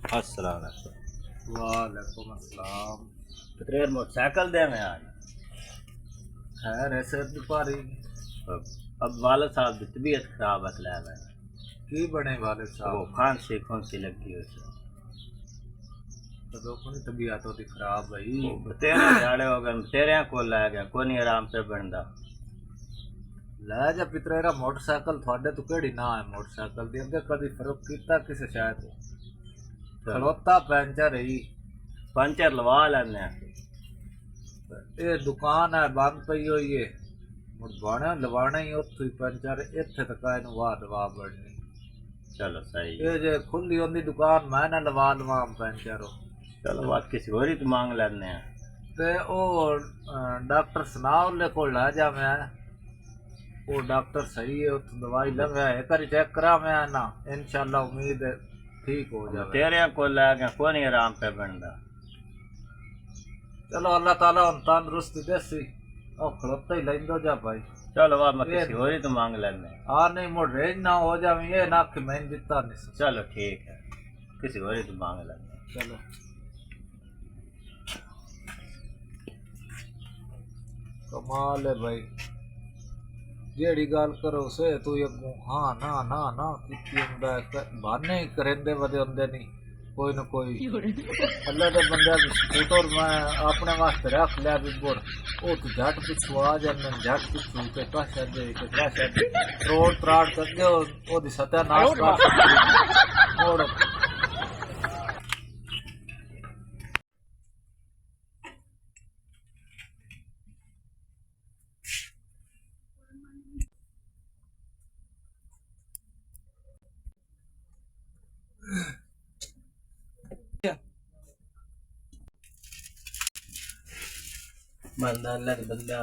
अस्सलाम वालेकुम। वालेकुम अस्सलाम। तकरीर मोटरसाइकिल दे में आज खैर ऐसे दुपारी अब वाले साहब की तबीयत खराब है है की बने वाले वो साहब खांसी लगी हुई है। तो अपनी तबीयत होती खराब भाई। वो तेरे जाड़े हो गए तेरे को लै गया कोई नहीं आराम से बनता लै जा पितरेरा मोटरसाइकिल थोड़े तो केड़ी ना है मोटरसाइकिल दी अगे कदी फर्क कीता किसे शायद खड़ोता पंचर ही पंचर लवा लेने ये दुकान है बंद पई हुई है मुड़ बाणे लवाने ही उत्थों ही पंचर इत्थे तक इनू वाह दवा बढ़नी। चलो सही ये जे खुली होंदी दुकान मैं ना लवा लवा पंचर चलो बात किसी और ही तो मांग लेने ते ओ डॉक्टर सनाउल्ले को लै जा मैं वो डॉक्टर सही है उत्थों दवाई लवे एक बारी चेक करा मैं ना इंशाल्लाह उम्मीद है ठीक हो जाए। तेरे को लै गया कोई नहीं आराम पे बनता। चलो अल्लाह ताला उन तंदुरुस्ती देसी और खड़ोता ही लेंदो जा भाई। चलो बात मैं किसी और ही तो मांग लेने हाँ नहीं मुड़ रेंज ना हो जाए ये ना कि मैंने दिता नहीं। चलो ठीक है किसी और ही तो मांग लेने। चलो कमाल है भाई जेड़ी गल करो से तू अगू हाँ ना ना ना की बहाने ही करेंदे वदे होंदे नहीं कोई ना कोई अल्लाह दे बंदे स्कूटर मैं अपने वास्ते रख लिया भी बुर ओ तो झट पिछू आ जाने झट पिछू के कश दे के कश दे रोड त्राड़ कर दे ओ दी सत्यानाश कर और बंदा अल्लाह के बंदा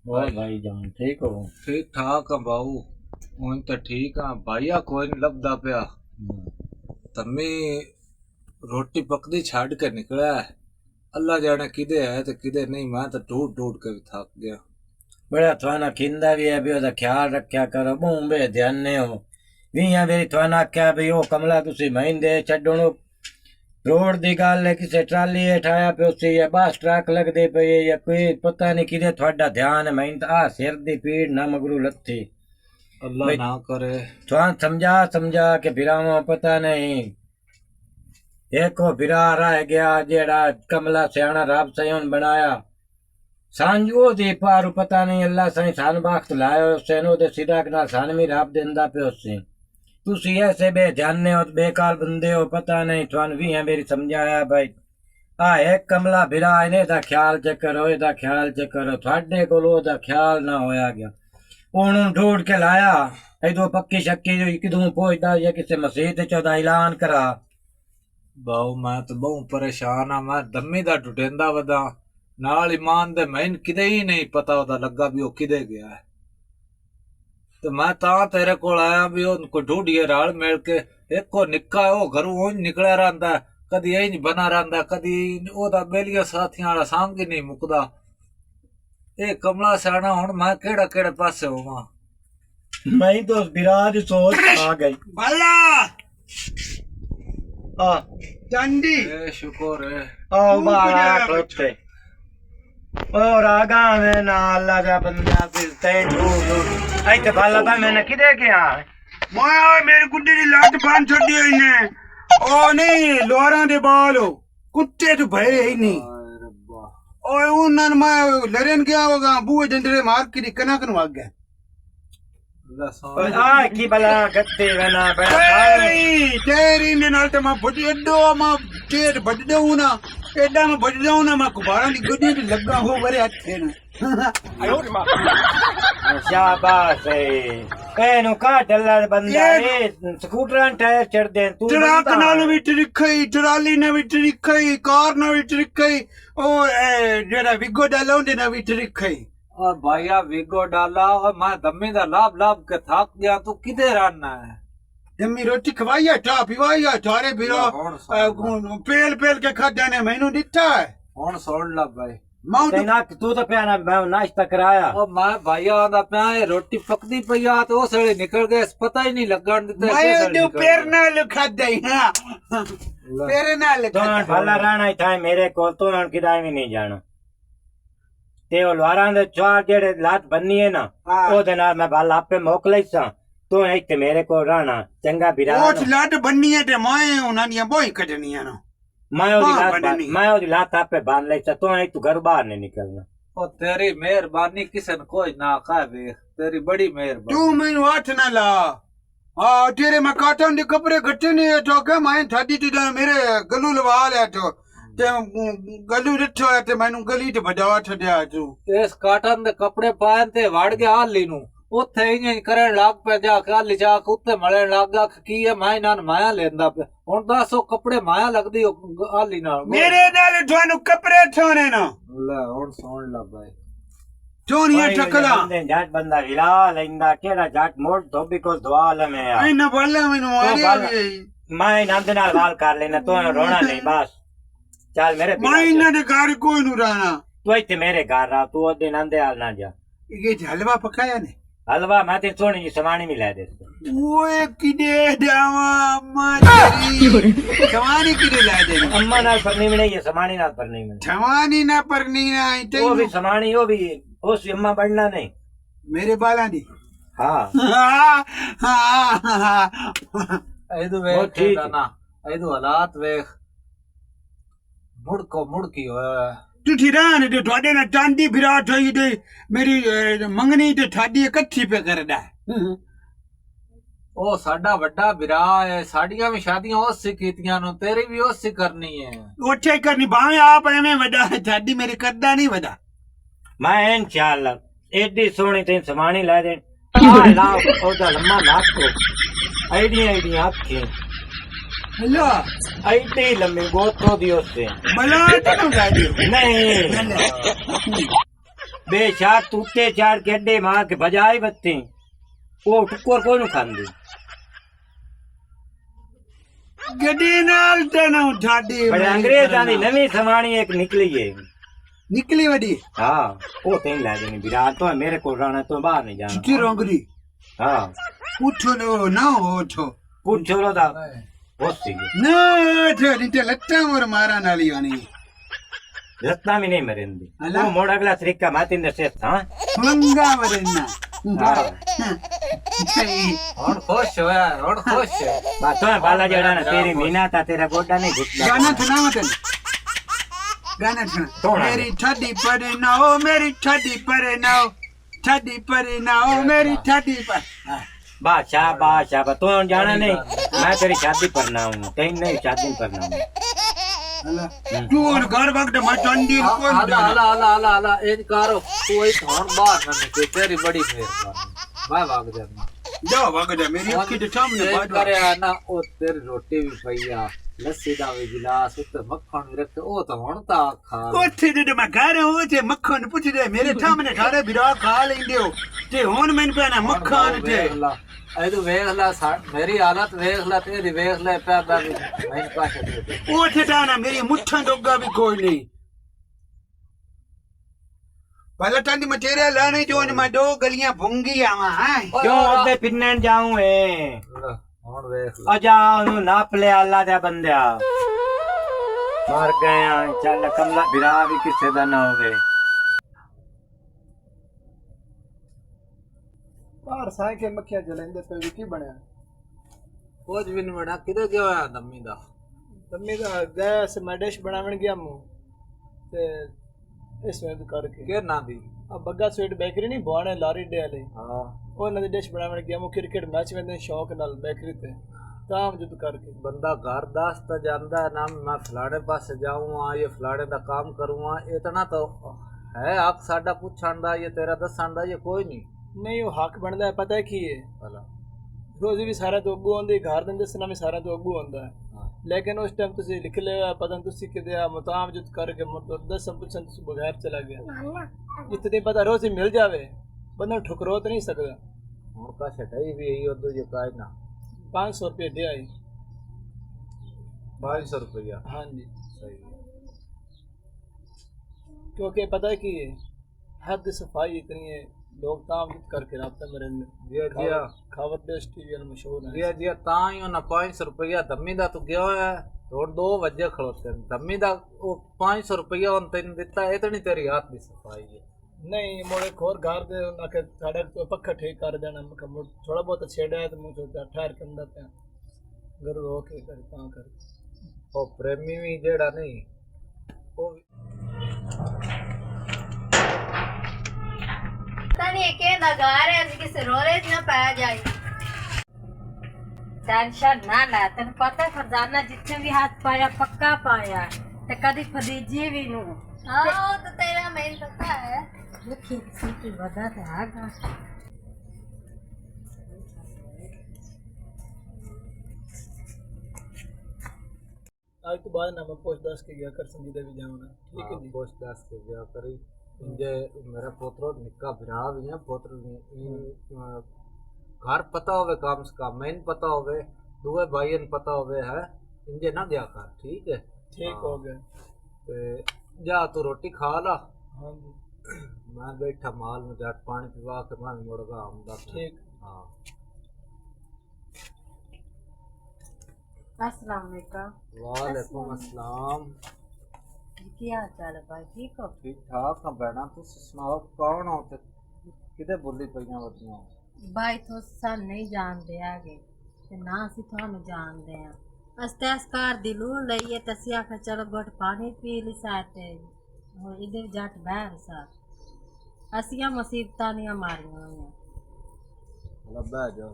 और भाई जान ठीक हो ठीक ठाक है बाऊ उन तो ठीक है भाईया कोई नहीं लभदा पिया तम्मी रोटी पकदी छाड़ के निकला है अल्लाह जाने किदे है तो किदे नहीं मैं तो टूट टूट के भी थक गया। बड़ा थाना खिंदा भी है भी ओदा ख्याल रखा करो बे ध्यान ने हो वियां मेरी थाना आख्या भी ओ कमला तुसी महींदे छड्डणो रोड दी गल है किसे ट्राली हेठ आया पे उसी या बस ट्रक लगदे पे या कोई पता नहीं किदे थोड़ा ध्यान है महींद आ सिर दी पीड़ ना मगरू लत्थी अल्लाह ना करे थान समझा समझा के बिरावा पता नहीं एक को बिरा रह गया जेड़ा कमला सियाना रब सयोन बनाया सांझो दी पार पता नहीं अल्लाह सही सान बाख्त लायो सेनो दे सीधा ना सान भी रब देंदा पे उसी तुसी ऐसे बेजाने हो बेकार बंदे हो पता नहीं थान भी है मेरी समझाया भाई आ एक कमला बिरा इने दा ख्याल च करो एदा ख्याल च करो थाडे कोल ओदा ख्याल ना होया गया ओनू ढूंढ के लाया इदो पक्की शक्की जो किदू पहुंचदा या किसी मस्जिद च दा ऐलान करा बाऊ मैं तो बहुत परेशान हाँ मैं दम्मी दा टुटेंदा वदा नाल ईमान दे मैन किदे ही नहीं पता ओदा लगा भी ओ किदे गया है तो मैं ता तेरे कोल आया भी उनको ढूंढिए राल मिल के एक को निक्का है वो घरों उंज निकलिया रहिंदा कदी इंज बना रहिंदा कदी ओदा बेलिया साथियां वाला संग ही नहीं मुकदा ए कमला सियाना हुण मैं केड़ा केड़े पासे होवां मैं तो बिराज सोच आ गई भला आ चंडी ए शुक्र है ओ बाला खलोते और आगा में ना अल्लाह का बंदा फिरते झूठ आई तो बाला बा मैंने किदे गया मैं मेरे गुड्डे दी लाट बांध छोड़ी हुई ने ओ नहीं लोहारां दे बाल हो कुत्ते तो भरे ही नहीं हाय रब्बा ओए उन्हां मैं लड़न गया होगा बूए डंडरे मार के कना कन भाग गया अल्लाह सोना आ की बला गत्ते वना तेरी ने नाल ते मैं बड़ी एडो मैं टेट बड़ी दऊं ना एडा मैं बड़ी दऊं ना मैं कुबारा दी गुड्डी दी लगा हो बरे हथे ना शाबाश एनु का डल्ला बंदा ए स्कूटर टायर चढ़ दे तू ट्रक नाल भी ट्रिखई ट्राली ने भी ट्रिखई कार ने भी ट्रिखई ओ जेड़ा विगो डालो ने ना भी ट्रिखई और भाईया विगो डाला और मैं दम्मी दा लाभ लाभ के थक गया तू किधे रहना है जम्मी रोटी खवाइया टा पिवाइया थारे बिरो पेल पेल के खादा ने मैनू दिता है हुण सुन ला भाई मां ਤੇ ਨਾ ਤੂੰ ਤਾਂ ਪਿਆ ਨਾ ਮੈਂ ਨਾਸ਼ਤਾ ਕਰਾਇਆ ਉਹ ਮੈਂ ਭਾਈਆ ਦਾ ਪਿਆ ਇਹ ਰੋਟੀ ਪੱਕਦੀ ਪਈ ਆ ਤੇ ਉਸ ਵੇਲੇ ਨਿਕਲ ਗਏ ਪਤਾ ਹੀ ਨਹੀਂ ਲੱਗਣ ਦਿੱਤਾ ਕਿਸ मैं ਵੇਲੇ जो ਨਿਕਲ पैर ਗਏ। नाल खादा ही हां ਲੈ। पैर नाल ਤੂੰ ਹੁਣ ਭਲਾ ਰਹਿਣਾ ਹੀ ਥਾਂ ਮੇਰੇ ਕੋਲ ਤੂੰ ਹੁਣ ਕਿਦਾਂ ਵੀ ਨਹੀਂ ਜਾਣਾ ਤੇ ਉਹ ਲਵਾਰਾਂ ਦੇ ਚਾਰ ਜਿਹੜੇ ਲੱਤ ਬੰਨੀ ਹੈ ਨਾ ਹਾਂ। ਉਹਦੇ ਨਾਲ ਮੈਂ ਭਲਾ ਆਪੇ ਮੋਕਲ ਹੀ ਸਾਂ ਤੂੰ ਇੱਥੇ ਮੇਰੇ ਕੋਲ ਰਹਿਣਾ ਚੰਗਾ ਵੀਰਾ ਉਹ ਲੱਟ ਬੰਨੀ ਹੈ ਤੇ ਮੈਂ ਉਹਨਾਂ ਦੀਆਂ ਬੋਈ ਕੱਢਣੀਆਂ ਨਾ ਮੈਂ ਉਹਦੀ ਹਾਂ, ਲੱਤ ਬੰਨਣੀ। ਮੈਂ ਉਹਦੀ ਲੱਤ ਆਪੇ ਬੰਨ ਲਈ ਸਾਂ ਤੂੰ ਇੱਥੋਂ ਘਰ ਬਾਹਰ ਨਹੀਂ ਨਿਕਲਣਾ ਉਹ ਤੇਰੀ ਮਿਹਰਬਾਨੀ ਕਿਸੇ ਨੂੰ ਕੋਈ ਨਾ ਕਹੇ ਵੇਖ ਤੇਰੀ ਬੜੀ ਮਿਹਰਬਾਨੀ ਤੂੰ ਮੈਨੂੰ ਹੱਥ ਨਾ ਲਾ ਆ ਤੇਰੇ ਮੈਂ ਕਾਟਨ ਦੇ ਕੱਪੜੇ ਘੱਟੇ ਨੇ ਜੋ ਕਿ ਮੈਂ ਥਾਦੀ ਤੇ ਮੇਰੇ ਗਲੂ ਲਵਾ ਲਿਆ ਤੋ ਤੇ ਗਲੂ ਰਿੱਠੋ ਹੈ ਤੇ ਮੈਨੂੰ ਗਲੀ ਤੇ ਵਜਾ ਛੱਡਿਆ ਤੂੰ ਇਸ ਕਾਟਨ ਦੇ ਕੱਪੜੇ ਪਾਇਨ ਤੇ ਵੜ ਗਿਆ ਹਾਲੀ ਨੂੰ ਉੱਥੇ ਇੰਜ ਕਰਨ ਲੱਗ ਪਿਆ ਜਾ ਕੇ ਹਾਲੀ ਜਾ ਕੇ ਉੱਤੇ ਮਲਣ ਲੱਗ ਗਿਆ ਕੀ ਹੈ ਮੈਂ ਇਹਨਾਂ ਨੂੰ ਮਾਇਆ ਲੈਂਦਾ ਪਿਆ ਹੁਣ ਦੱਸ ਉਹ ਕੱਪੜੇ ਮਾਇਆ ਲੱਗਦੀ ਉਹ ਹਾਲੀ ਨਾਲ ਮੇਰੇ ਨਾਲ ਤੁਹਾਨੂੰ ਕੱਪੜੇ ਛੋਣੇ ਨਾ ਲੈ ਹੁਣ ਸੁਣ ਲਾ ਬਾਈ ਚੋਣੀਆਂ ਟਕਲਾ ਜੱਟ ਬੰਦਾ ਹਿਲਾ ਲੈਂਦਾ ਕਿਹੜਾ ਜੱਟ ਮੋੜ ਧੋਬੀ ਕੋਲ ਦਵਾ ਲਵੇਂ ਆ ਇਹਨਾਂ ਬੱਲੇ ਮੈਨੂੰ ਮਾਰਿਆ ਵੀ ਮੈਂ ਇਹਨਾਂ ਦੇ ਨਾਲ ਵਾਲ ਕਰ ਲੈਣਾ ਤੂੰ ਰੋਣਾ ਨਹੀਂ ਬਸ ਚੱਲ ਮੇਰੇ ਮੈਂ ਇਹਨਾਂ ਦੇ ਘਰ ਕੋਈ ਨੂੰ ਰਹਿਣਾ ਤੂੰ ਇੱਥੇ ਮੇਰੇ ਘਰ ਰਾ ਤੂੰ ਉਹਦੇ ਨੰਦੇ ਹਾਲ ਨਾ ਜਾ ਇਹ ਹਲਵਾ ਪਕਾਇਆ ਨੇ ਹਲਵਾ ਮੈਂ ਤੇ ਸੋਹਣੀ ਜੀ ਸਮਾਣੀ ਵੀ ਲੈ ਦੇ ਓਏ ਕਿਦੇ ਜਾਵਾ ਮਾਰੀ ਜਵਾਨੀ ਕਿਦੇ ਲੈ ਦੇ ਅੰਮਾ ਨਾਲ ਪਰਨੀ ਵੀ ਨਹੀਂ ਹੈ ਸਮਾਣੀ ਨਾਲ ਪਰਨੀ ਵੀ ਜਵਾਨੀ ਨਾ ਪਰਨੀ ਨਾ ਉਹ ਵੀ ਸਮਾਣੀ ਉਹ ਵੀ ਉਸ ਅੰਮਾ ਬਣਨਾ ਨਹੀਂ ਮੇਰੇ ਬਾਲਾਂ ਦੀ ਹਾਂ ਹਾਂ ਇਹਨੂੰ ਉਹ ਵੇਖ ਠੀਕ ਕੇ ਨਾ ਇਹਨੂੰ ਹਾਲਾਤ ਵੇਖ ਮੁੜਕੀ ਹੋਇਆ ਤੂੰ ਠਿਰਾਨ ਤੇ ਤੁਹਾਡੇ ਨਾਲ ਚਾਂਦੀ ਫਿਰਾਟ ਹੋਈ ਤੇ ਮੇਰੀ ਮੰਗਣੀ ਤੇ ਠਾਡੀ ਇਕੱਠੀ ਪੇ ਕਰਦਾ ਉਹ ਸਾਡਾ ਵੱਡਾ ਵਿਰਾ ਹੈ ਸਾਡੀਆਂ ਵੀ ਸ਼ਾਦੀਆਂ ਉਸ ਸੀ ਕੀਤੀਆਂ ਨੂੰ ਤੇਰੀ ਵੀ ਉਸ ਸੀ ਕਰਨੀ ਹੈ ਉੱਥੇ ਕਰਨੀ ਭਾਵੇਂ ਆਪ ਐਵੇਂ ਵੱਡਾ ਠਾਡੀ ਮੇਰੇ ਕਰਦਾ ਨਹੀਂ ਵੱਡਾ ਮੈਂ ਇਨਸ਼ਾਅੱਲਾ ਏਡੀ ਸੋਹਣੀ ਤੇ ਸਮਾਣੀ ਲੈ ਦੇ ਆ ਲਾ ਉਹਦਾ ਲੰਮਾ ਨੱਕ ਆਈਡੀਆਂ ਅੱਖਾਂ ਹਲੋ ਐਡੀ ਲੰਮੀ ਗੋਤੋ ਦੀ ਉਸੇ ਬਲਾ ਤੈਨੂੰ ਲੈ ਦਿਓ नहीं बेशक तूते चार के अड्डे मार के बजाई बत्ती वो टुक्कर को खांदी ਗੱਡੀ ਨਾਲ ਤੈਨੂੰ ਠਾਡੀ बड़े अंग्रेजां दी नवी समाणी एक निकली है ਨਿਕਲੀ ਵੱਡੀ हाँ वो तेन ला देनी विराट तो मेरे को रहना तो बाहर नहीं जाना ਕੀ ਰੰਗਰੀ हाँ ਉੱਠੋ ਨਾ ਉੱਠੋ पूछो लो दा बहुत सी ਨਾ ਤੇ ਤੇ ਲੱਤਾਂ ਮੋਰ ਮਾਰਨ ਵਾਲੀ ਆਣੀ रत्ना भी नहीं मरेंदी अल्लाह। वो मोड़ अगला तरीका मैं तेन दसे था ਮੰਗਾ ਮਰਨਾ हाँ ਹੁਣ ਖੁਸ਼ ਹੋਇਆ ਹੁਣ ਖੁਸ਼ ਹੈ बात तो बाला जड़ा ना तेरी मीना था तेरा गोडा नहीं घुटना ਗਾਣਾ ਸੁਣਾਵਾ ਤੈਨੂੰ ਗਾਣਾ ਸੁਣਾ ਸੁਣਾ। ਮੇਰੀ ਠਾਡੀ ਪਰੇ ਨਾ ਓ ਮੇਰੀ ਠਾਡੀ ਪਰੇ ਨਾ ਓ ਠਾਡੀ ਪਰੇ ਨਾ ਓ ਮੇਰੀ ਠਾਡੀ ਪਰ बादशाह तू जाना नहीं मैं तेरी शादी करना हूँ तेन नहीं शादी करना हूँ ਤੂੰ ਹੁਣ ਘਰ ਵਕਤ ਮੈਂ ਚੰਡੀ ਕੋਈ ਹਾਲਾ ਹਾਲਾ ਹਾਲਾ ਹਾਲਾ ਹਾਲਾ ਇਹ ਕਾਰੋ ਤੂੰ ਇਹ ਹੁਣ ਬਾਹਰ ਨਾ ਨਿਕਲ ਤੇਰੀ ਬੜੀ ਮਿਹਰਬਾਨੀ ਮੈਂ ਵਗ ਜਾਣਾ ਜਾ ਵਕਤ ਮੇਰੀ ਅੱਖੀ ਦੇ ਸਾਹਮਣੇ ਇਹ ਬਾਜ ਕਰਿਆ ਨਾ ਉਹ ਤੇਰੀ ਰੋਟੀ ਵੀ ਪਈ ਆ ਲੱਸੀ ਦਾ ਵੀ ਗਿਲਾਸ ਉੱਤੇ ਮੱਖਣ ਵੀ ਰੱਖ ਉਹ ਤਾਂ ਹੁਣ ਤਾਂ ਖਾ ਉੱਥੇ ਜਦੋਂ ਮੈਂ ਘਰ ਉਹ ਤੇ ਮੱਖਣ ਪੁੱਛਦੇ ਮੇਰੇ ਸਾਹਮਣੇ ਸਾਰੇ ਵਿਰਾ ਖਾ ਲੈਂਦੇ ਹੋ ਤੇ ਹੁਣ ਮੈਨੂੰ ਪੈਣਾ ਮੱਖਣ ਤੇ ਇਹਨੂੰ ਵੇਖ ਲੈ ਮੇਰੀ ਹਾਲਤ ਵੇਖ ਲੈ ਤੇਰੀ ਵੇਖ ਲੈ ਪਿਆ ਦਾ ਵੀ ਮੈਂ ਪਾਸੇ ਦੇ ਉੱਥੇ ਤਾਂ ਨਾ ਮੇਰੀ ਮੁੱਠਾਂ ਜੋਗਾ ਵੀ ਕੋਈ ਨਹੀਂ ਪਹਿਲਾਂ ਤਾਂ ਦੀ ਮਟੀਰੀਅਲ ਲਾਣੇ ਜੋ ਮੈਂ ਦੋ ਗਲੀਆਂ ਭੁੰਗੀ ਆਵਾਂ ਹੈ क्यों ओदे पिन्नन जाऊं है ਹੁਣ ਵੇਖ ਲੈ अजा ओनू नाप ले अल्लाह दे बंदिया मर गए हैं चल कमला बिरा भी किसे दा ना होवे ਬਾਹਰ ਸਾਂ ਕੇ ਮੱਖੀਆਂ ਜਲੈਂਦੇ ਪਏ ਵੀ ਕੀ ਬਣਿਆ ਕੁਝ ਵੀ ਨਹੀਂ ਬਣਾ ਕਿਤੇ ਗਿਆ ਹੋਇਆ ਦੰਮੀ ਦਾ ਦੰਮੀ ਦਾ ਗੈਸ ਮੈਂ ਡਿਸ਼ ਬਣਾਉਣ ਗਿਆ ਮੂੰ ਤੇ ਇਸ ਵੇਲੇ ਕਰਕੇ ਕਿ ਨਾ ਦੀ ਆ ਬੱਗਾ ਸਵੀਟ ਬੇਕਰੀ ਨਹੀਂ ਬਵਾਣੇ ਲਾਰੀ ਡੇ ਵਾਲੇ ਹਾਂ ਉਹਨਾਂ ਦੀ ਡਿਸ਼ ਬਣਾਉਣ ਗਿਆ ਮੂੰ ਕ੍ਰਿਕਟ ਮੈਚ ਵੇਂਦੇ ਸ਼ੌਕ ਨਾਲ ਬੇਕਰੀ ਤੇ ਤਾਂ ਜਦ ਕਰਕੇ ਬੰਦਾ ਘਰ ਦੱਸ ਤਾਂ ਜਾਂਦਾ ਨਾ ਮੈਂ ਫਲਾਣੇ ਪਾਸੇ ਜਾਊਂਗਾ ਇਹ ਫਲਾਣੇ ਦਾ ਕੰਮ ਕਰੂੰਗਾ ਇਤਨਾ ਤਾਂ ਹੈ ਹੱਕ ਸਾਡਾ ਪੁੱਛਣ ਦਾ ਇਹ ਤੇਰਾ ਦੱਸਣ ਦਾ ਇਹ ਕੋਈ ਨਹੀਂ ਨਹੀਂ ਉਹ ਹੱਕ ਬਣਦਾ ਹੈ ਪਤਾ ਕੀ ਹੈ ਭਲਾ ਰੋਜ਼ ਵੀ ਸਾਰਾ ਤੋਂ ਅੱਗੂ ਆਉਂਦੀ ਘਰ ਦੇ ਦੱਸਣਾ ਵੀ ਸਾਰਾ ਤੋਂ ਅੱਗੂ ਆਉਂਦਾ ਹੈ ਹਾਂ लेकिन उस टाइम तुझे लिख लिया पता नहीं तुझे किधर मुताम जुद करके मतलब 10 पुछन तू बगैर चला गया इतने पता रोज ही मिल जावे बंदा ठुकरो तो नहीं सकता ਹੁਣ ਕਾ ਛਟਾਈ ਵੀ ਇਹੀ ਉਦੋਂ ਜੋ ਕਾਇ ਨਾ 500 रुपये दे आई 2200 ਰੁਪਇਆ हाँ जी ਸਹੀ क्योंकि पता है कि हद सफाई इतनी है, लोग ताम करके रास्ते में रहने जिया जिया खबर देश टीवी में मशहूर है। जिया जिया ताई उन्हें 500 रुपया धम्मी दा तू गया है और 2 बजे खड़ोते हैं धम्मी दा वो 500 रुपया उन तेन दिता है, इतनी तेरी हाथ की सफाई है। नहीं मोड़े खोर घर दे ना के साढ़े तो पक्का ठीक कर देना, मैं थोड़ा बहुत छेड़ा है तो मुझे ठहर के अंदर पे घर रो के कर ता कर ओ प्रेमी भी जेड़ा नहीं वो तनी के नगार है किसे रोले ना पाया जाए। टेंशन ना ले, तेन पता खजाना जितने भी हाथ पाया पक्का पाया ते कदी फदीजी भी नु। हां तो तेरा मेन पता है देखी सीटी बदा ते आगा आज तो बाद ना मैं पोस्ट दस के गया कर संजीदा भी जाऊंगा, ठीक है जी। पोस्ट 10 के गया करी इंजे मेरा पोतरो निक्का भरा भी है पोत्र घर पता होवे काम से काम मैन पता होवे दुए भाईन पता होवे है इंजे ना गया कर, ठीक है ठीक हो गया। ते जा तू रोटी खा ला, हाँ जी मैं बैठा माल में जाट पानी पिवा के मैं मुड़गा आऊंगा। ठीक। हाँ अस्सलाम वालेकुम। वालेकुम अस्सलाम। क्या हाल चाल है भाई, ठीक हो? ठीक ठाक हाँ भैना, तुम सुनाओ कौन हो ते किते बोली पईयां वतियां? भाई तो सन नहीं जानते आगे ते ना सी थानू जानते हैं। अस्ते अस्कार दिलू लइए तसिया का चलो गोट पानी पी ली साथे और इधर जट बैर सा असिया मुसीबतां नहीं मारियां हुई। मतलब बैठ जाओ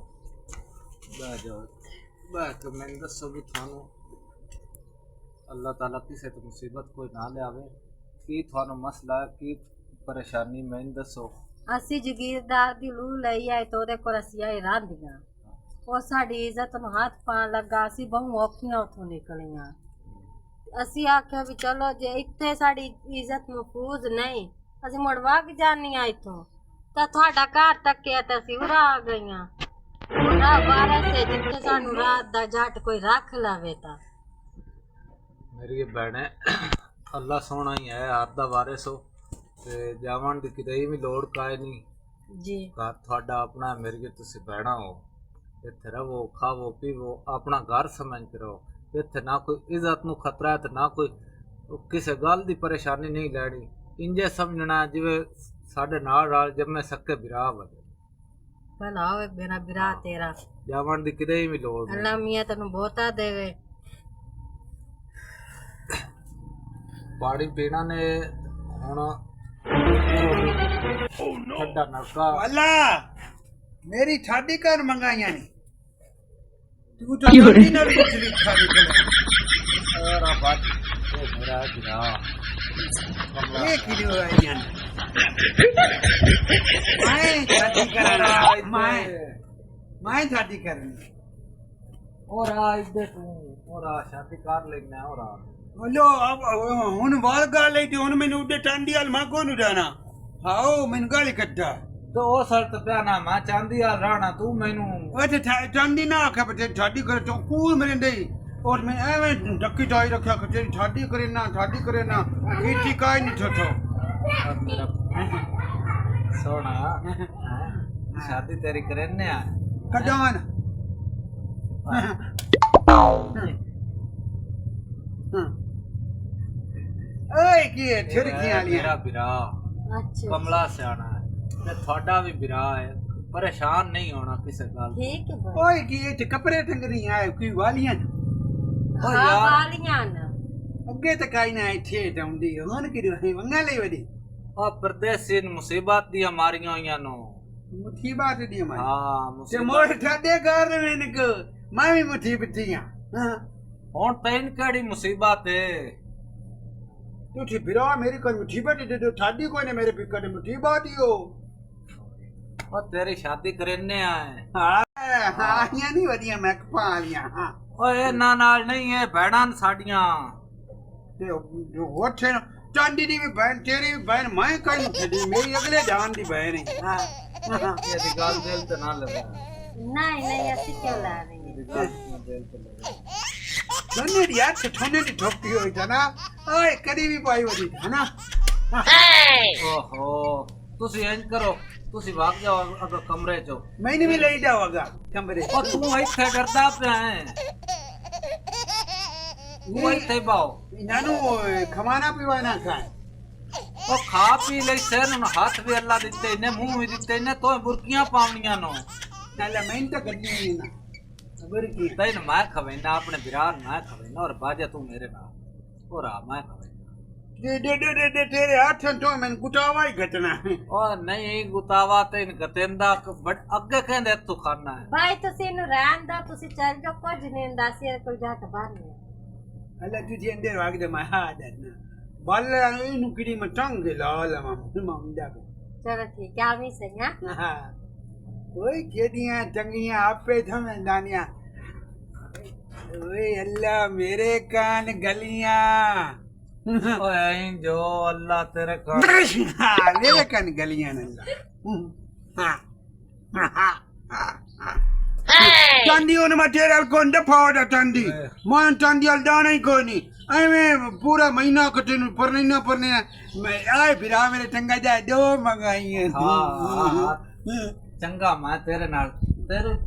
बैठ के मैंने दसो भी थानू अल्लाह ताला किसे तो मुसीबत कोई ना ले आवे की थानू मसला की परेशानी मैंने दसो। असी जगीरदार दी लू लई आए तो ओदे कोल असिया ही रांदियां ਉਹ ਸਾਡੀ ਇੱਜ਼ਤ ਨੂੰ ਹੱਥ ਪਾਣ ਲੱਗਾ, ਅਸੀਂ ਬਹੁਤ ਔਖੀਆਂ ਉੱਥੋਂ ਨਿਕਲੀਆਂ। ਅਸੀਂ ਆਖਿਆ ਵੀ ਚਲੋ ਜੇ ਇੱਥੇ ਸਾਡੀ ਇੱਜ਼ਤ ਮਹਿਫੂਜ਼ ਨਹੀਂ ਅਸੀਂ ਮੁੜ ਵਗ ਜਾਂਦੀਆਂ ਇੱਥੋਂ ਤਾਂ ਤੁਹਾਡਾ ਘਰ ਤੱਕਿਆ ਤਾਂ ਅਸੀਂ ਉਰਾ ਆ ਗਈਆਂ। ਉਹਦਾ ਵਾਰਸ ਹੈ ਜਿੱਥੇ ਸਾਨੂੰ ਰਾਤ ਦਾ ਜੱਟ ਕੋਈ ਰੱਖ ਲਵੇ ਤਾਂ। ਮੇਰੀ ਭੈਣੇ ਅੱਲਾ ਸੋਹਣਾ ਹੀ ਹੈ ਹੱਥ ਦਾ ਵਾਰਿਸ ਹੋ ਤੇ ਜਾਵਣ ਦੀ ਕਿਤੇ ਵੀ ਲੋੜ ਕਾਇ ਨਹੀਂ ਜੀ ਘਰ ਤੁਹਾਡਾ ਆਪਣਾ ਮੇਰੀ ਤੁਸੀਂ ਭੈਣਾ ਹੋ ਇੱਥੇ ਰਵੋ ਖਾਵੋ ਪੀਵੋ ਆਪਣਾ ਘਰ ਸਮਝ ਕੇ ਰਹੋ। ਇੱਥੇ ਨਾ ਕੋਈ ਇੱਜ਼ਤ ਨੂੰ ਖਤਰਾ ਤੇ ਨਾ ਕੋਈ ਕਿਸੇ ਗੱਲ ਦੀ ਪਰੇਸ਼ਾਨੀ ਨਹੀਂ ਲੈਣੀ। ਇੰਜੇ ਸਮਝਣਾ ਜਿਵੇਂ ਸਾਡੇ ਨਾਲ ਜੰਮੇ ਸੱਕੇ ਬਿਰਾ ਵਗੇ। ਭਲਾ ਹੋਵੇ ਮੇਰਾ ਬਿਰਾ ਤੇਰਾ, ਜਾਵਣ ਦੀ ਕਿਤੇ ਵੀ ਲੋੜ ਨਹੀਂ। ਅੱਲਾ ਮੀਆਂ ਤੈਨੂੰ ਬਹੁਤਾ ਦੇਵੇ। ਪਾਣੀ ਪੀਣਾ ਨੇ ਹੁਣ ਠੰਡਾ ਨਲਕਾ वाला मेरी शादी कर मंगाइया नहीं तू तो जल्दी ना कुछ लिखा निकला और बात ये मेरा बिरा ये किलो आइया मैं शादी करा मैं शादी करनी और आ इधर तू और आ शादी कर लेना और आ बोलो अब हुन वाल गाल है हुन मैंने उडे टांडी वाल मां कोन उड़ाना आओ मैंने गाली कट्टा तो ओ शर्त पे ना मैं चांदी आ राणा तू मैनू ओए टांडी ना आखे बटे शादी करे तो कूल मेरे दई और मैं एवें डक्की जाई रखा कि तेरी शादी करे ना इठी काई नहीं ठठो और मेरा सोना शादी तेरी करने आ कजान ओए की छिड़की वाली मेरा बिरा अच्छा कमला सियाना है ते थोड़ा भी बिरा है परेशान नहीं होना किसी गल ठीक है भाई। ओए की इथे कपड़े टंगनी आए कोई वालियां ओ हाँ यार वालियां ना अगे तक आई ना इथे टंदी हुन की वंगा ले वडी ओ परदेसी मुसीबत दी मारियां होइयां नो मुठी बात दी मां हां ते मुसीबत मोर ठाडे कर मैंने को मैं भी मुठी बिठियां हां हुन तैन केड़ी मुसीबत है तू ठी बिरा मेरी कोई मुठी बात दे दो ठाडी कोई ने मेरे पिकर ने मुठी बात ही हो ओ तेरी शादी करने आए हां हां या नहीं वडिया मैं पा लिया हां ओए ना नाल नहीं है भैणां साडियां ते जो होठे चांदी दी भी बहन तेरी भी बहन मैं कहीं छड़ी मेरी अगले जान दी बहन है हां ये दी गल दिल ते ना लगे नहीं ऐसी क्यों ला रही है? ये दी गल दिल ते लगे दोने दी यार छोने दी ठोकती होई था ना ओए कदी भी पाई वडी है ना ਓਹੋ ਤੁਸੀਂ ਇੰਜ ਕਰੋ ਤੁਸੀਂ ਵਗ ਜਾਓ ਅਗਰ ਕਮਰੇ ਚੋਂ मैंने भी ले जाओगा कमरे ਉਹ ਤੂੰ ਇੱਥੇ ਡਰਦਾ ਪਿਆ ਹੈ ਤੂੰ ਇੱਥੇ ਬਾਓ नानू खमाना पीवाना खाए ਉਹ ਖਾ ਪੀ ਲਈ ਸਿਰ ਨੂੰ ਹੱਥ ਵੀ ਅੱਲਾ ਦਿੱਤੇ ਨੇ ਮੂੰਹ ਵੀ ਦਿੱਤੇ ਨੇ ਤੋਏ ਬੁਰਕੀਆਂ ਪਾਉਣੀਆਂ ਨੂੰ नाला मैं तो गड्डी नहीं ना खबर की ਤੈਨੂੰ ਮੈਂ ਖਵੇਨਾ ਆਪਣੇ ਵਿਰਾਰ ਮੈਂ ਖਵੇਨਾ ਔਰ ਬਾਜਾ ਤੂੰ ਮੇਰੇ ਨਾਲ ਔਰ ਆ ਮੈਂ ਖਵੇਨਾ दे तेरे हाथ तो मैं कुटावा ही घटना है ਉਹ ਨਹੀਂ ਗੁਤਾਵਾ ਤੇ ਗਤਿੰਦਾ ਅੱਗੇ ਕਹਿੰਦੇ ਤੂੰ ਖਾਣਾ ਹੈ ਭਾਈ ਤੁਸੀਂ ਇਹਨੂੰ ਰਹਿਣ ਦਾ ਤੁਸੀਂ ਚੱਲ ਜਾਓ ਕੁਝ ਨਹੀਂ ਹੁੰਦਾ ਸੀ ਕੋਈ ਜੱਟ ਬਾਹਰ ਨਹੀਂ अल्लाह तुझे अंदर वाग दे मैं हाथ देना बल्ले नु किडी में टंग ला ला मामदा चलो ठीक है आवी सही हाँ हां ओए केदियां चंगियां आपे थमे दानिया ओए अल्लाह मेरे कान गलियां ਓਏ ਐਂ ਜੋ ਅੱਲਾ ਤੇਰੇ ਕੋਲ मेरे कान गलियां अल्लाह हां चांदी उन मटेरियल को दफाड़ा चांदी मन चांदी अलदाना ही कोई नहीं आई मैं पूरा महीना कटे परने ना परने मैं आए फिर मेरे चंगा जाए दो मंगाई है ਹਾਂ ਚੰਗਾ ਮੈਂ ਤੇਰੇ ਨਾਲ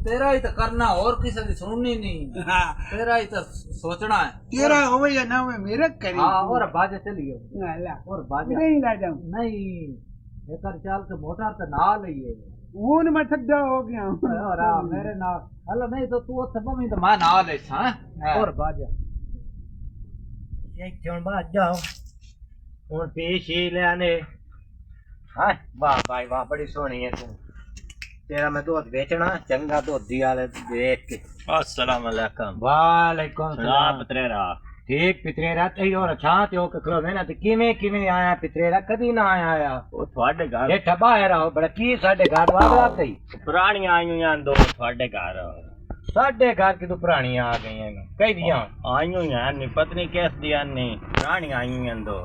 ਤੇਰਾ ਹੀ ਤਾਂ ਕਰਨਾ ਹੋਰ ਕਿਸੇ ਦੀ ਸੁਣਨੀ ਨਹੀਂ हाँ ਤੇਰਾ ਹੀ ਤਾਂ ਸੋਚਣਾ है तेरा होवे या ना होवे मेरा करी हाँ और बाजे चलिए अल्लाह और बाजे नहीं ला जाऊं नहीं एक चाल के मोटर तो ना लइए ऊन में ठड्डा हो गया और आ मेरे नाल हलो नहीं तो तू उत्थे बमी तो मैं ना ले हां और बाजा ये क्यों बात जाओ ਹੁਣ ਪੇਸ਼ ਹੀ ਲਿਆਨੇ ਹਾਂ ਵਾਹ ਭਾਈ ਵਾਹ ਬੜੀ ਸੋਹਣੀ ਹੈ ਤੂੰ ਤੇਰਾ ਮੈਂ ਦੁੱਧ ਵੇਚਣਾ ਚੰਗਾ ਦੁੱਧੀ ਵਾਲੇ ਦੇਖ ਕੇ अस्सलाम वालेकुम ਵਾਲੇਕੁਮ सलाम ਸਲਾਮ पत्रेरा ठीक पितरेरा ते और छां ते ओ कखलो ना ते किवें आया पितरेरा कदी ना आया वो थोड़े घर ये ठबा है रहो बड़ा की साडे घर वाला गई पुरानी आई हुई हैं दो थोड़े घर साडे घर की तो पुरानी आ गई हैं कई दियां आई हुई हैं नहीं पत्नी कैस दिया नहीं पुरानी आई हुई हैं दो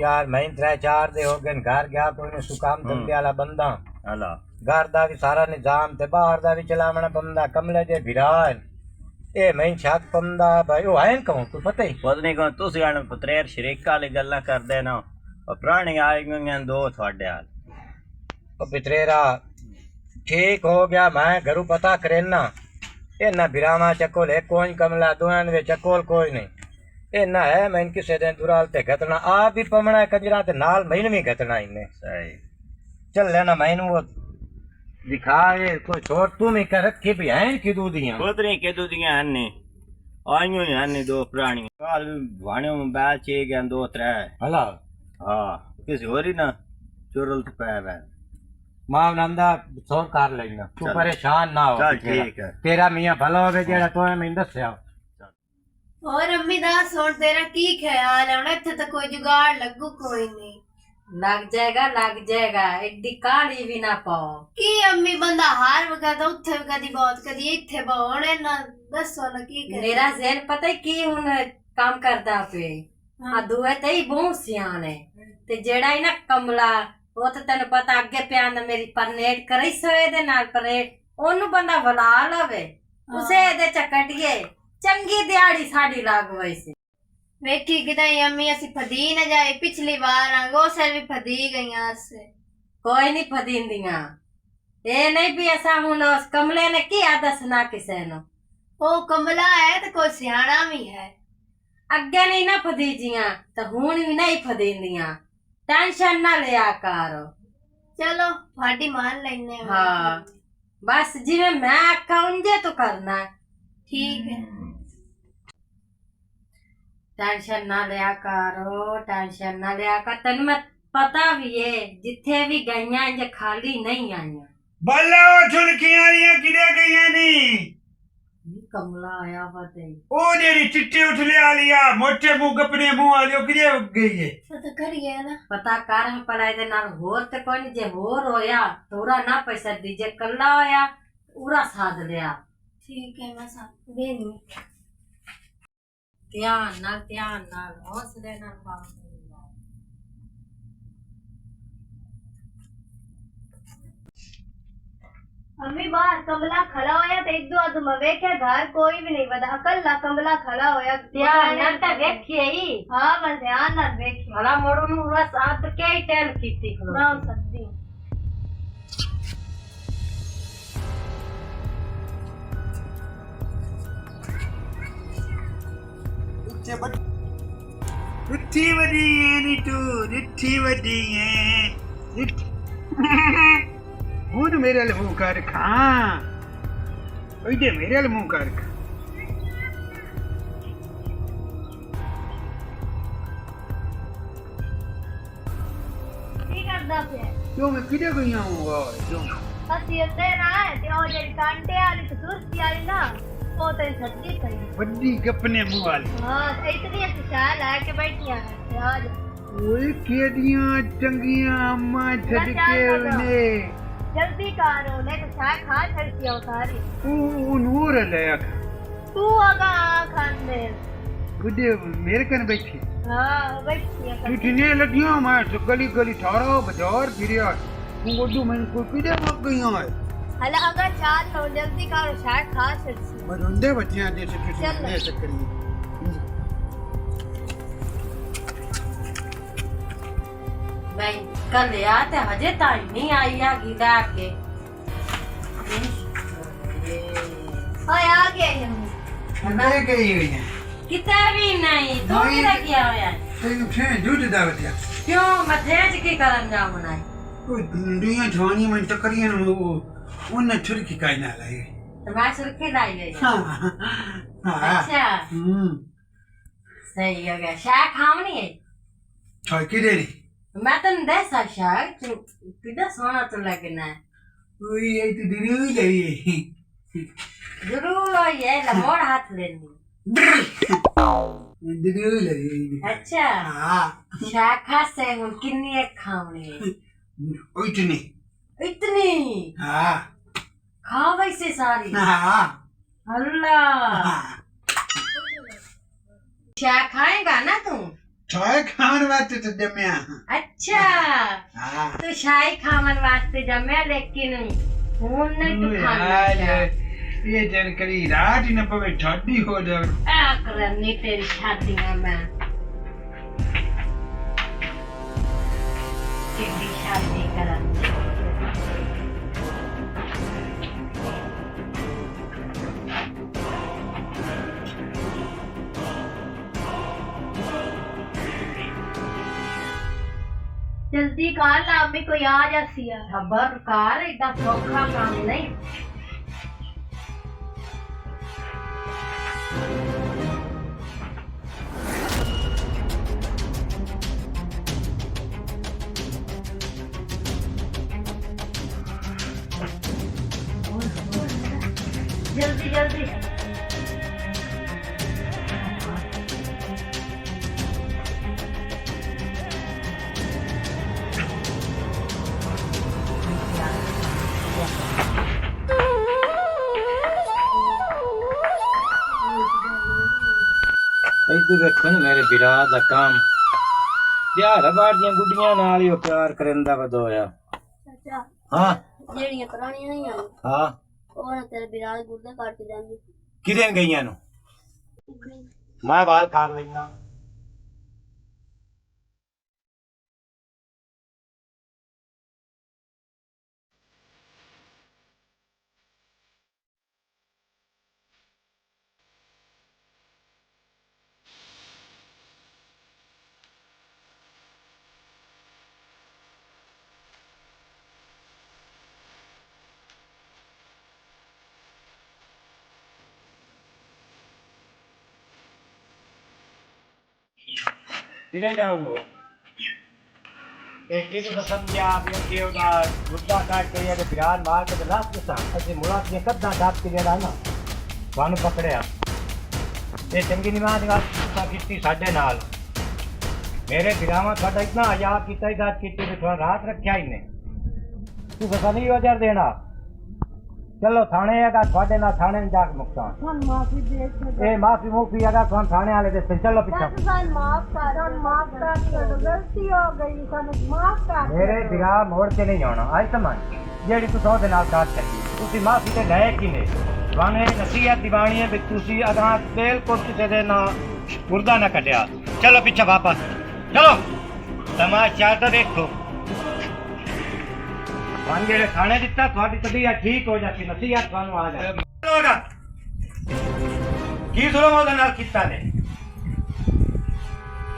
यार मैं 3-4 दे हो गए घर गया कोई ने सुकाम धंधे वाला बंदा हला घर दा भी सारा निजाम ते बाहर दा भी चलावना पंदा कमले जे भिराल ए मैं छाक पंदा भाई ओ है कहूं तू पता ही पत्नी को तुसी आने पुत्रेर शरीका वाली गल्ला कर देना और पुरानी आई हुई हैं दो थोड़े हाल ओ पितरेरा ठीक हो गया मैं घरू पता करेना ए ना भिरावा चकोल है कोई कमला दोयां वे चकोल कोई नहीं ए ना है मैं किसे दिन दुराल ते घटना आप भी पमना कंजरा ते नाल मैनू भी घटना इने सही चल लेना मैनू वो दिखाए कोई छोड़ तू में कर रखी भी हैं कि दूधियां पुतनी के दूधियां हैं नहीं आई हुई हैं नहीं दो पुरानी काल भाने में बैल चे गए दो त्रै हला हाँ किसी हो रही ना चुरल तो पै है मां नंदा छोड़ कर लेना तू चल। परेशान ना हो चल तेरा- ठीक है तेरा मियां भला होवे जेड़ा तोए मैं दसया और अम्मी दस हुण तेरा की ख्याल है हुण इत्थे तो कोई जुगाड़ लगू कोई नहीं लग जाएगा एडी काली भी ना पाओ की अम्मी बंदा हार वगैरह उत्थे भी कदी बहुत कदी इत्थे बहुत ना दसो ना की करे मेरा ज़हन पता है की हुन काम करदा पे हाँ। आ दुए ते ही बहुत सियाने ते जेड़ा ही ना कमला वो तो तेन पता अगे प्यान मेरी परनेट करई सोए दे नाल परेट ओनू बंदा भला लवे उसे दे चकटिए चंगी दिहाड़ी साडी लाग वई सी वेखी किदाई अम्मी असी फदी ना जाए पिछली बार आंगो सर भी फदी गईयां से कोई नहीं फदींदियां ए नहीं भी ऐसा हुन उस कमले ने की आदत ना किसे नो ओ कमला है तो कोई सियाना भी है अगे नहीं ना फदीजियां तो हुन भी नहीं फदींदियां टेंशन ना लिया करो चलो फाड़ी मान लेने हाँ बस जिवें मैं आखा उंजे तो करना ठीक है टेंशन ना लिया करो टेंशन ना लिया कर तेन मैं पता भी है जिथे भी गईयां इंजे खाली नहीं आईयां बल्ला वो छुलकियां रियां किदे गईयां नी कमला आया फते ओ जेरी चिट्टे उठले आलिया मोटे मुंह कपड़े मुंह आलियो किदे गई है पता करिए ना पता कर हम पलाई दे नाल होर ते कोई नहीं जे होर होया तोरा ना पैसा दीजे कल्ला होया उरा साध लिया ठीक है मैं साथ देनी ध्यान नाल हौसले नाल काम करिया अम्मी बाहर कमला खड़ा होया ते एक दो आदम वेखे घर कोई भी नहीं बता अकल्ला कमला खड़ा होया ध्यान नाल ते वेखिए ही हाँ मैं ध्यान नाल वेखी भला मोड़ू नु बस आत के ही टेल कीती ना हो सकती रिठी वडी है नीटू रिठी वडी है हुन मेरे लिए मुंह कर खा ओइदे मेरे लिए मुंह कर खा की करदा पे क्यों मैं किधर गई हूं ओए क्यों ਅਸੀਂ ਇੱਥੇ ਨਾ ਹੈ ਤੇ ਉਹ ਜਿਹੜੀ ਕਾਂਟੇ ਵਾਲੀ ਤੇ ਸੁਰਤੀ ਵਾਲੀ ਨਾ ਉਹ ਤੇ ਸੱਜੀ ਪਈ ਵੱਡੀ ਗੱਪਨੇ ਮੂੰਹ ਵਾਲੀ ਹਾਂ ਇਤਨੀ ਅਸੀਂ ਚਾਹ ਲੈ ਕੇ ਬੈਠੀਆਂ ਨੇ ਆ ਜਾ ਓਏ ਕਿਹੜੀਆਂ ਚੰਗੀਆਂ ਅੰਮਾ ਛੱਡ ਕੇ ਉਹਨੇ जल्दी करो ले तो चाय खा छड़ती हो सारी ਉਹ ਨੂਰ ਲੈ ਆ तू आगा खान दे गुड्डे मेरे कन बैठी हाँ बैठी है कितने लगियां मैं तो गली गली ठारा बाजार फिरिया तू गुड्डू मैं को किधर मग गई है हला अगर चाल लो जल्दी करो चाय खा छड़ती मैं रोंदे बच्चियां जैसे किसी चल। ले सकती मैं कल या ते हजे ताई नहीं आई आ गिदा के ओए आ गए हम मैं गई हुई है किते भी नहीं तू नहीं। की रखिया होया तेन छे दूध दा बतिया क्यों मथे च की करन जा बनाई ओ दुनिया जवानी में टकरियां वो उन्ने छुरकी काई ना लाई तो मैं सुर्खी लाई गई हां हां अच्छा सही हो गया शाह खावनी है छा किधर नी मैं तन दसा शाह किदा सोना तो लगना है ओए ये तो दिरू लई जरूर ये लमोड़ हाथ लेनी दिरू लई अच्छा हां शाखा से हुन किन्नी एक खावनी है ओइतनी इतनी हां खा वैसे सारी हां अल्लाह शाह खाएगा ना तू छाय खान वास्ते तो जम्या अच्छा हां तू शाही खावन वास्ते जमे लेकिन हुन नहीं तू खाना ये जानकारी रात ही न पवे ठाडी हो जावे आ करनी तेरी शादियां में तेरी शादी करनी जल्दी कर ला अम्मी कोई आ जासी है खबर कार इतना सौखा काम नहीं जल्दी जल्दी इधर देखो ना मेरे बिरा दा काम यार बार दी गुड्डियां नाल ही प्यार करंदा वदोया चाचा हां जेड़ियां पुरानियां नहीं आई हां और तेरे बिराल गुर्दे काट के जाएंगे किदे गईयां नु मैं बाल काट लेना किदे जाऊंगो एक चीज तो समझा आप ये कि ओदा गुड्डा काट के ये बिरान मार के लाश के साथ अजे मुड़ा के कद्दा दाप के जेड़ा ना वान पकड़या ये चंगी निमाज का किती साडे नाल मेरे बिरावा साडा इतना आजाद कीता इदात कीती कि थोड़ा रात रखया इने तू पता नहीं वजह देना चलो थाने अगर थोड़े ना थाने में जाके मुक्तान ਸਾਨੂੰ ਮਾਫੀ ਦੇ ਛੱਡੋ ए माफी मुफी अगर तुम थाने वाले दे चलो पीछे ਸਾਨੂੰ ਮਾਫ ਕਰ ਛੱਡੋ ਗਲਤੀ ਹੋ ਗਈ ਸਾਨੂੰ ਮਾਫ ਕਰ मेरे बिरा मोड़ के नहीं आना आज समान जेड़ी तू 100 दिन नाल बात करी तुसी माफी ते ले कि नहीं वाने नसीहत दीवानी है भी तुसी अगा बिल्कुल किसी दे ना मुर्दा ना कटिया चलो पीछे वापस चलो तमाशा तो देखो वन जेड़े खाने दिता थोड़ी तबीयत ठीक हो जाती नसीहत थानू आ जाए की जुल्म ओदे नाल कीता ने